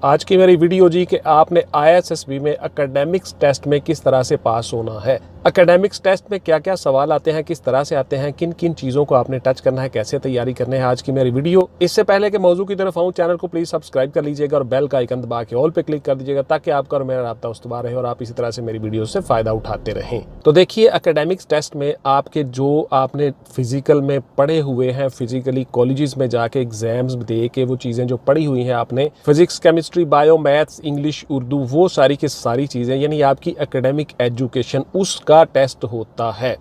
आज की मेरी वीडियो जी कि आपने ISSB में एकेडमिक्स टेस्ट में किस तरह से पास होना है। एकेडमिक्स टेस्ट में क्या क्या सवाल आते हैं, किस तरह से आते हैं, किन किन चीज़ों को आपने टच करना है, कैसे तैयारी करनी है, आज की मेरी वीडियो। इससे पहले कि मौजू की तरफ आऊँ, चैनल को प्लीज़ सब्सक्राइब कर लीजिएगा और बेल का आइकन दबा के ऑल पे क्लिक कर दीजिएगा ताकि आपका और मेरा राब्ता उस्तवार रहे और आप इसी तरह से मेरी वीडियो से फ़ायदा उठाते रहें। तो देखिए, एकेडमिक्स टेस्ट में आपके जो आपने फिजिकल में पढ़े हुए हैं, फिजिकली कॉलेजेस में जाके एग्जाम्स दे के वो चीज़ें जो पढ़ी हुई हैं आपने, physics, chemistry, bio, maths, English, Urdu, वो सारी की सारी चीज़ें, यानी आपकी एकेडमिक एजुकेशन, उसका टेस्ट होता है।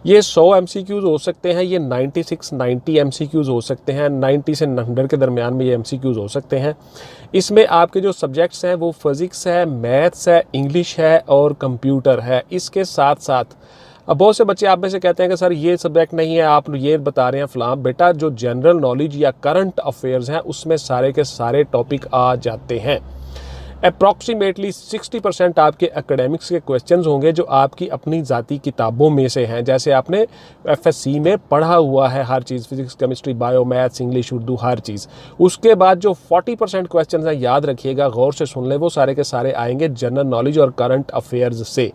ये 100 MCQs हो सकते हैं, ये 90 MCQs हो सकते हैं, 90 से 100 के दरमियान में ये MCQs हो सकते हैं। इसमें आपके जो सब्जेक्ट्स हैं वो फिज़िक्स है, मैथ्स है, इंग्लिश है और कंप्यूटर है। इसके साथ साथ अब बहुत से बच्चे आप में से कहते हैं कि सर ये सब्जेक्ट नहीं है, आप ये बता रहे हैं फलां। बेटा, जो जनरल नॉलेज या करंट अफेयर्स हैं उसमें सारे के सारे टॉपिक आ जाते हैं। अप्रॉक्सीमेटली 60% आपके एकेडमिक्स के क्वेश्चंस होंगे जो आपकी अपनी ज़ाती किताबों में से हैं, जैसे आपने FSC में पढ़ा हुआ है हर चीज़, physics, chemistry, bio, maths, English, Urdu, हर चीज़। उसके बाद जो 40% क्वेश्चंस हैं, याद रखिएगा, गौर से सुन ले, वो सारे के सारे आएंगे जनरल नॉलेज और करंट अफेयर्स से।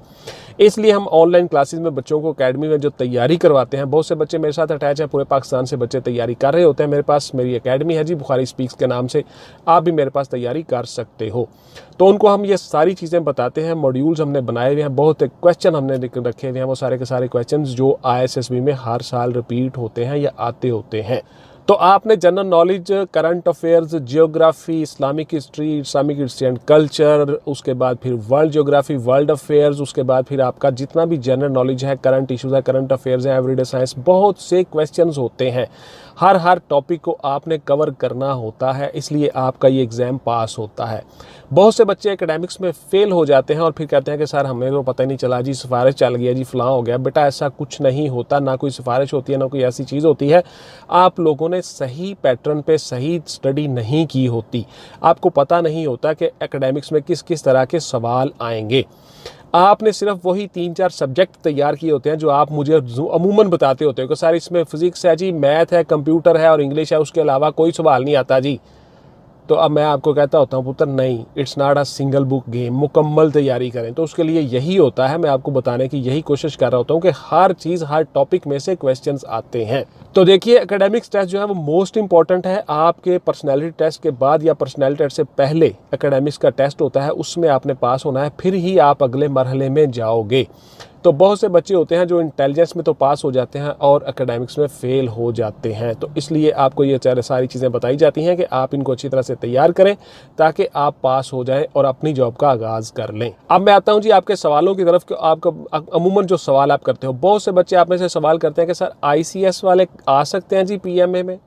इसलिए हम ऑनलाइन क्लासेस में बच्चों को अकेडमी में जो तैयारी करवाते हैं, बहुत से बच्चे मेरे साथ अटैच हैं, पूरे पाकिस्तान से बच्चे तैयारी कर रहे होते हैं। मेरे पास मेरी अकेडमी है जी, बुखारी स्पीक्स के नाम से, आप भी मेरे पास तैयारी कर सकते हो। तो उनको हम ये सारी चीज़ें बताते हैं, मॉड्यूल्स हमने बनाए हुए हैं, बहुत क्वेश्चन हमने रखे हुए हैं, वो सारे के सारे क्वेश्चन जो ISSB में हर साल रिपीट होते हैं या आते होते हैं। तो आपने general knowledge, current affairs, geography, Islamic history, Islamic history and culture, उसके बाद फिर वर्ल्ड जियोग्राफी, वर्ल्ड अफेयर्स, उसके बाद फिर आपका जितना भी जनरल नॉलेज है, करंट इश्यूज है, करंट अफेयर्स है, एवरीडे साइंस, बहुत से क्वेश्चंस होते हैं। हर टॉपिक को आपने कवर करना होता है, इसलिए आपका ये एग्ज़ाम पास होता है। बहुत से बच्चे एकेडमिक्स में फ़ेल हो जाते हैं और फिर कहते हैं कि सर हमें तो पता ही नहीं चला जी, सिफारिश चल गया जी, फ़लाँ हो गया। बेटा, ऐसा कुछ नहीं होता, ना कोई सिफारिश होती है, ना कोई ऐसी चीज़ होती है। आप लोगों ने सही पैटर्न पे सही स्टडी नहीं की होती, आपको पता नहीं होता कि एकेडमिक्स में किस किस तरह के सवाल आएंगे। आपने सिर्फ वही 3-4 सब्जेक्ट तैयार किए होते हैं जो आप मुझे अमूमन बताते होते हो कि सर इसमें फिजिक्स है जी, मैथ है, कंप्यूटर है और इंग्लिश है, उसके अलावा कोई सवाल नहीं आता जी। तो अब मैं आपको कहता होता हूँ पुत्र, नहीं, it's not a single book game, मुकम्मल तैयारी करें। तो उसके लिए यही होता है, मैं आपको बताने की यही कोशिश कर रहा होता हूँ कि हर चीज़, हर टॉपिक में से क्वेश्चंस आते हैं। तो देखिए, एकेडमिक्स टेस्ट जो है वो मोस्ट इंपॉर्टेंट है। आपके पर्सनैलिटी टेस्ट के बाद या पर्सनैलिटी टेस्ट से पहले एकेडमिक्स का टेस्ट होता है, उसमें आपने पास होना है, फिर ही आप अगले मरहले में जाओगे। तो बहुत से बच्चे होते हैं जो इंटेलिजेंस में तो पास हो जाते हैं और एकेडमिक्स में फ़ेल हो जाते हैं। तो इसलिए आपको ये सारी चीज़ें बताई जाती हैं कि आप इनको अच्छी तरह से तैयार करें ताकि आप पास हो जाएं और अपनी जॉब का आगाज़ कर लें। अब मैं आता हूं जी आपके सवालों की तरफ कि आपका अमूमन जो सवाल आप करते हो, बहुत से बच्चे आप में से सवाल करते हैं कि सर ICS वाले आ सकते हैं जी PMA में,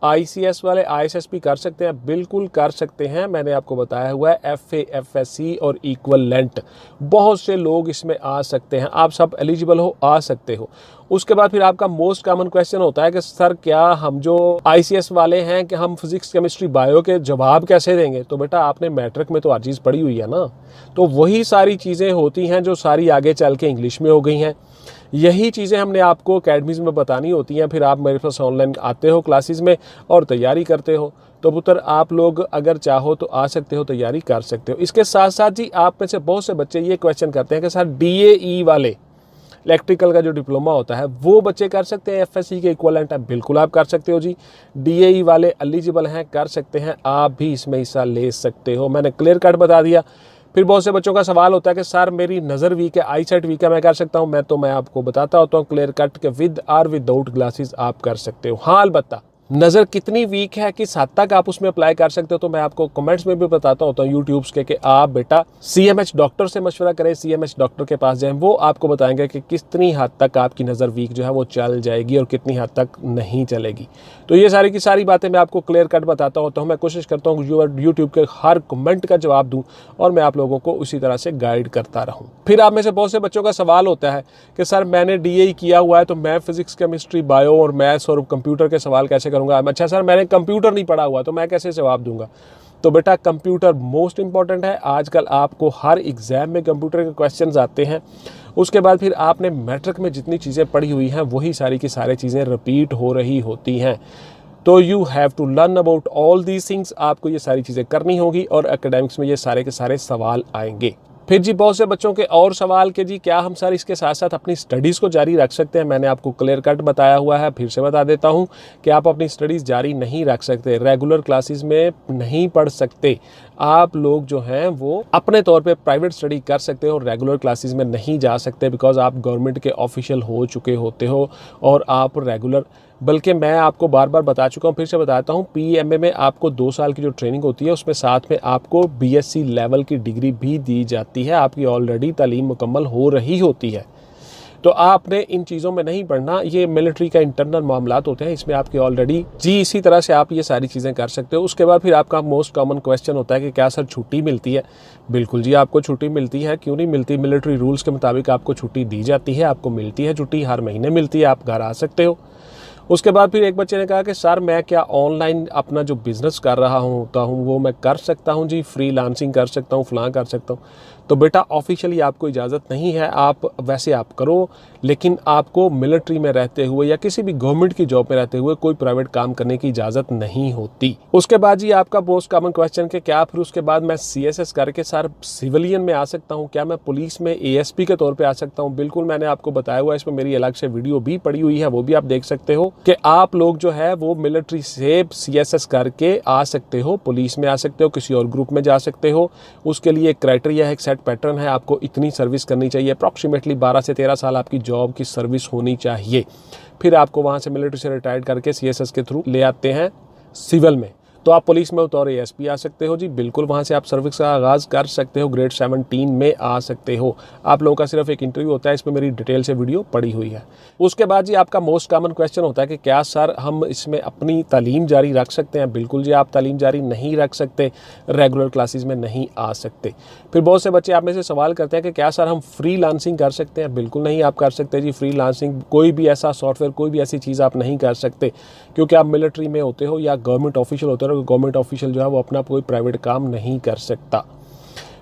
ICS वाले ISSB कर सकते हैं? बिल्कुल कर सकते हैं। मैंने आपको बताया हुआ है FA, FSC और इक्वलेंट, बहुत से लोग इसमें आ सकते हैं। आप सब एलिजिबल हो, आ सकते हो। उसके बाद फिर आपका मोस्ट कॉमन क्वेश्चन होता है कि सर क्या हम जो ICS वाले हैं कि हम फिजिक्स, केमिस्ट्री, बायो के जवाब कैसे देंगे? तो बेटा, आपने मैट्रिक में तो हर चीज़ पढ़ी हुई है ना, तो वही सारी चीज़ें होती हैं जो सारी आगे चल के इंग्लिश में हो गई हैं। यही चीज़ें हमने आपको अकेडमीज़ में बतानी होती हैं, फिर आप मेरे पास ऑनलाइन आते हो क्लासेस में और तैयारी करते हो। तो पुत्र, आप लोग अगर चाहो तो आ सकते हो, तैयारी कर सकते हो। इसके साथ साथ जी आप में से बहुत से बच्चे ये क्वेश्चन करते हैं कि सर DAE वाले, इलेक्ट्रिकल का जो डिप्लोमा होता है, वो बच्चे कर सकते हैं? FSC के इक्वलेंट है, बिल्कुल आप कर सकते हो जी। DAE वाले एलिजिबल हैं, कर सकते हैं, आप भी इसमें हिस्सा ले सकते हो। मैंने क्लियर कट बता दिया। फिर बहुत से बच्चों का सवाल होता है कि सर मेरी नज़र वीक है, आई-साइट वीक है, मैं कर सकता हूँ? मैं आपको बताता होता हूँ क्लियर कट के विद और विदाउट ग्लासेस आप कर सकते हो। हाँ, अलबत्ता नज़र कितनी वीक है, किस हद तक आप उसमें अप्लाई कर सकते हो, तो मैं आपको कमेंट्स में भी बताता होता हूँ यूट्यूब्स के कि आप बेटा CMH डॉक्टर से मशवरा करें, CMH डॉक्टर के पास जाएं, वो आपको बताएंगे कि कितनी हद तक आपकी नज़र वीक जो है वो चल जाएगी और कितनी हद तक नहीं चलेगी। तो ये सारी की सारी बातें मैं आपको क्लियर कट बताता होता हूँ। मैं कोशिश करता हूँ यूट्यूब के हर कमेंट का जवाब दूँ और मैं आप लोगों को उसी तरह से गाइड करता रहूँ। फिर आप में से बहुत से बच्चों का सवाल होता है कि सर मैंने DAE किया हुआ है, तो मैं फिजिक्स, केमिस्ट्री, बायो और मैथ्स और कंप्यूटर के सवाल कैसे करूँगा? अच्छा सर, मैंने कंप्यूटर नहीं पढ़ा हुआ, तो मैं कैसे जवाब दूंगा? तो बेटा, कंप्यूटर मोस्ट इंपॉर्टेंट है। आजकल आपको हर एग्जाम में कंप्यूटर के क्वेश्चंस आते हैं। उसके बाद फिर आपने मैट्रिक में जितनी चीज़ें पढ़ी हुई हैं वही सारी की सारी चीज़ें रिपीट हो रही होती हैं। तो you have to learn about all these things, आपको ये सारी चीज़ें करनी होगी और एकेडमिक्स में ये सारे के सारे सवाल आएंगे। फिर जी बहुत से बच्चों के और सवाल के जी क्या हम सर इसके साथ साथ अपनी स्टडीज़ को जारी रख सकते हैं। मैंने आपको क्लियर कट बताया हुआ है, फिर से बता देता हूं कि आप अपनी स्टडीज़ जारी नहीं रख सकते, रेगुलर क्लासेस में नहीं पढ़ सकते। आप लोग जो हैं वो अपने तौर पे प्राइवेट स्टडी कर सकते हो और रेगुलर क्लासेस में नहीं जा सकते, बिकॉज आप गवर्नमेंट के ऑफिशियल हो चुके होते हो और आप रेगुलर, बल्कि मैं आपको बार बार बता चुका हूँ, फिर से बताता हूँ, PMA में आपको 2 साल की जो ट्रेनिंग होती है उसमें साथ में आपको BSc लेवल की डिग्री भी दी जाती है, आपकी ऑलरेडी तालीम मुकम्मल हो रही होती है। तो आपने इन चीज़ों में नहीं पढ़ना, ये मिलिट्री का इंटरनल मामलात होते हैं, इसमें आपकी ऑलरेडी जी इसी तरह से आप ये सारी चीज़ें कर सकते हो। उसके बाद फिर आपका मोस्ट कॉमन क्वेश्चन होता है कि क्या सर छुट्टी मिलती है? बिल्कुल जी आपको छुट्टी मिलती है, क्यों नहीं मिलती? मिलिट्री रूल्स के मुताबिक आपको छुट्टी दी जाती है, आपको मिलती है छुट्टी, हर महीने मिलती है, आप घर आ सकते हो। उसके बाद फिर एक बच्चे ने कहा कि सर मैं क्या ऑनलाइन अपना जो बिज़नेस कर रहा हूँ वो मैं कर सकता हूँ जी, फ्रीलांसिंग कर सकता हूँ, फलां कर सकता हूँ? तो बेटा ऑफिशियली आपको इजाज़त नहीं है, आप वैसे आप करो, लेकिन आपको मिलिट्री में रहते हुए या किसी भी गवर्नमेंट की जॉब में रहते हुए कोई प्राइवेट काम करने की इजाज़त नहीं होती। उसके बाद जी आपका मोस्ट कॉमन क्वेश्चन कि क्या फिर उसके बाद मैं CSS करके सर सिविलियन में आ सकता हूँ, क्या मैं पुलिस में ASP के तौर पर आ सकता हूँ? बिल्कुल मैंने आपको बताया हुआ है, इसमें मेरी अलग से वीडियो भी पड़ी हुई है, वो भी आप देख सकते हो कि आप लोग जो है वो मिलिट्री से CSS करके आ सकते हो, पुलिस में आ सकते हो, किसी और ग्रुप में जा सकते हो। उसके लिए एक क्राइटेरिया है, एक सेट पैटर्न है, आपको इतनी सर्विस करनी चाहिए, अप्रॉक्सीमेटली 12 से 13 साल आपकी जॉब की सर्विस होनी चाहिए। फिर आपको वहाँ से मिलिट्री से रिटायर्ड करके CSS के थ्रू ले आते हैं सिविल में, तो आप पुलिस में बतौर ASP आ सकते हो जी, बिल्कुल वहाँ से आप सर्विस का आगाज़ कर सकते हो, ग्रेड 17 में आ सकते हो। आप लोगों का सिर्फ एक इंटरव्यू होता है, इसमें मेरी डिटेल से वीडियो पड़ी हुई है। उसके बाद जी आपका मोस्ट कॉमन क्वेश्चन होता है कि क्या सर हम इसमें अपनी तालीम जारी रख सकते हैं? बिल्कुल जी आप तालीम जारी नहीं रख सकते, रेगुलर क्लासेस में नहीं आ सकते। फिर बहुत से बच्चे आप में से सवाल करते हैं कि क्या सर हम फ्रीलांसिंग कर सकते हैं? बिल्कुल नहीं आप कर सकते जी, फ्रीलांसिंग कोई भी ऐसा सॉफ्टवेयर, कोई भी ऐसी चीज़ आप नहीं कर सकते, क्योंकि आप मिलिट्री में होते हो या गवर्नमेंट ऑफिशियल होते हो। गवर्नमेंट ऑफिशियल जो है वो अपना कोई प्राइवेट काम नहीं कर सकता।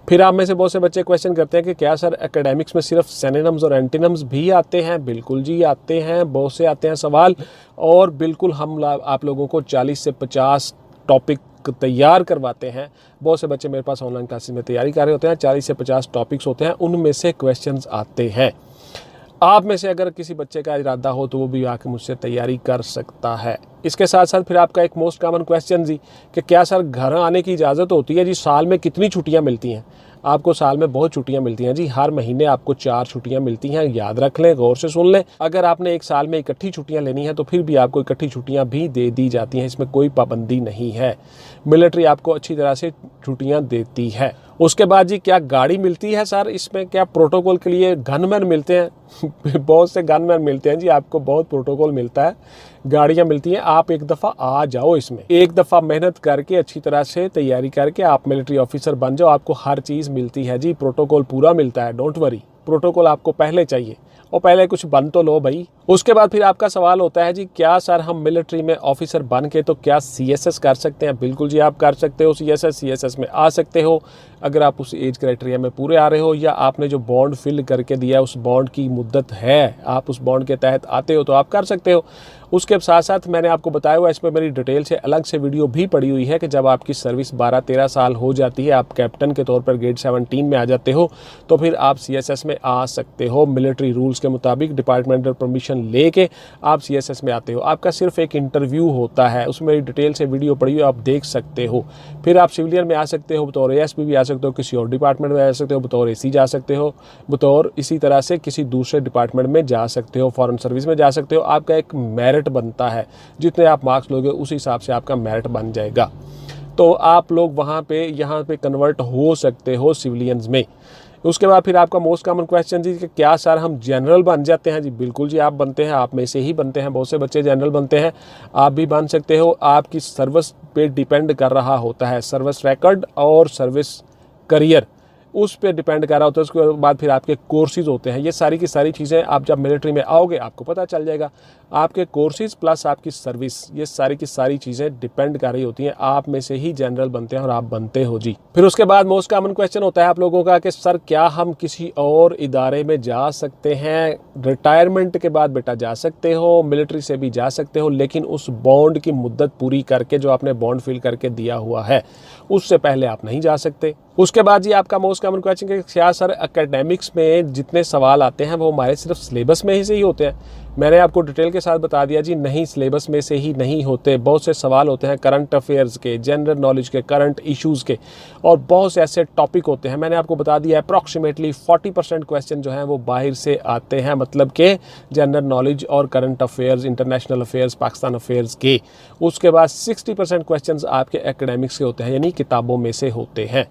फिर आप में से बहुत से बच्चे क्वेश्चन करते हैं कि क्या सर एकेडमिक्स में सिर्फ सिनोनिम्स और एंटोनिम्स भी आते हैं? बिल्कुल जी आते हैं, बहुत से आते हैं सवाल, और बिल्कुल हम आप लोगों को 40 से 50 टॉपिक तैयार करवाते हैं। बहुत से बच्चे मेरे पास ऑनलाइन क्लासेस में तैयारी कर रहे होते हैं, 40 से 50 टॉपिक्स होते हैं, उनमें से क्वेश्चंस आते हैं। आप में से अगर किसी बच्चे का इरादा हो तो वो भी आके मुझसे तैयारी कर सकता है। इसके साथ साथ फिर आपका एक मोस्ट कॉमन क्वेश्चन जी कि क्या सर घर आने की इजाज़त होती है? जी साल में कितनी छुट्टियां मिलती हैं? आपको साल में बहुत छुट्टियां मिलती हैं जी, हर महीने आपको 4 छुट्टियां मिलती हैं, याद रख लें, गौर से सुन लें। अगर आपने एक साल में इकट्ठी छुट्टियां लेनी है तो फिर भी आपको इकट्ठी छुट्टियां भी दे दी जाती हैं, इसमें कोई पाबंदी नहीं है। मिलिट्री आपको अच्छी तरह से छुट्टियां देती है। उसके बाद जी क्या गाड़ी मिलती है सर? इसमें क्या प्रोटोकॉल के लिए गनमैन मिलते हैं? बहुत से गनमैन मिलते हैं जी, आपको बहुत प्रोटोकॉल मिलता है, गाड़ियां मिलती हैं। आप एक दफ़ा आ जाओ, इसमें एक दफ़ा मेहनत करके अच्छी तरह से तैयारी करके आप मिलिट्री ऑफिसर बन जाओ, आपको हर चीज़ मिलती है जी, प्रोटोकॉल पूरा मिलता है, डोंट वरी। प्रोटोकॉल आपको पहले चाहिए और पहले कुछ बन तो लो भाई। उसके बाद फिर आपका सवाल होता है जी क्या सर हम मिलिट्री में ऑफिसर बन के तो क्या CSS कर सकते हैं? बिल्कुल जी आप कर सकते हो CSS में आ सकते हो, अगर आप उस एज क्राइटेरिया में पूरे आ रहे हो या आपने जो बॉन्ड फिल करके दिया उस बॉन्ड की मुद्दत है, आप उस बॉन्ड के तहत आते हो तो आप कर सकते हो। उसके साथ साथ मैंने आपको बताया हुआ, इसमें मेरी डिटेल से अलग से वीडियो भी पड़ी हुई है कि जब आपकी सर्विस 12-13 साल हो जाती है, आप कैप्टन के तौर पर ग्रेड 17 में आ जाते हो, तो फिर आप CSS में आ सकते हो। मिलिट्री रूल्स के मुताबिक डिपार्टमेंटल परमिशन लेके आप CSS में आते हो। आपका सिर्फ एक इंटरव्यू होता है, उसमें मेरी डिटेल से वीडियो पड़ी हुई आप देख सकते हो। फिर आप सिविलियन में आ सकते हो, बतौर ASP भी आ सकते हो, किसी और डिपार्टमेंट में आ सकते हो, बतौर AC जा सकते हो, बतौर इसी तरह से किसी दूसरे डिपार्टमेंट में जा सकते हो, फॉरेन सर्विस में जा सकते हो। आपका एक मेरिट बनता है, जितने आप मार्क्स लोगे उस हिसाब से आपका मेरिट बन जाएगा, तो आप लोग वहाँ पे यहाँ पे कन्वर्ट हो सकते हो सिविलियंस में। उसके बाद फिर आपका मोस्ट कॉमन क्वेश्चन जी कि क्या सर हम जनरल बन जाते हैं? जी बिल्कुल जी आप बनते हैं, आप में से ही बनते हैं, बहुत से बच्चे जनरल बनते हैं, आप भी बन सकते हो। आपकी सर्विस पे डिपेंड कर रहा होता है, सर्विस रिकॉर्ड और सर्विस करियर, उस पर डिपेंड कर रहा होता है। उसके बाद फिर आपके कोर्सेज होते हैं। ये सारी की सारी चीज़ें आप जब मिलिट्री में आओगे आपको पता चल जाएगा। आपके कोर्सेज प्लस आपकी सर्विस, ये सारी की सारी चीज़ें डिपेंड कर रही होती हैं। आप में से ही जनरल बनते हैं और आप बनते हो जी। फिर उसके बाद मोस्ट कॉमन क्वेश्चन होता है आप लोगों का कि सर क्या हम किसी और इदारे में जा सकते हैं? रिटायरमेंट के बाद बेटा जा सकते हो, मिलिट्री से भी जा सकते हो, लेकिन उस बॉन्ड की मुद्दत पूरी करके, जो आपने बॉन्ड फिल करके दिया हुआ है, उससे पहले आप नहीं जा सकते। उसके बाद जी आपका मोस्ट कॉमन क्वेश्चन है क्या सर एकेडमिक्स में जितने सवाल आते हैं वो हमारे सिर्फ सिलेबस में ही से ही होते हैं? मैंने आपको डिटेल के साथ बता दिया जी, नहीं, सिलेबस में से ही नहीं होते। बहुत से सवाल होते हैं करंट अफेयर्स के, जनरल नॉलेज के, करंट इश्यूज़ के, और बहुत से ऐसे टॉपिक होते हैं। मैंने आपको बता दिया अप्रॉक्सीमेटली 40% क्वेश्चन जो हैं वो बाहर से आते हैं, मतलब कि जनरल नॉलेज और current affairs, international affairs, Pakistan affairs के। उसके बाद 60% क्वेश्चन आपके एकेडमिक्स के होते हैं, यानी किताबों में से होते हैं।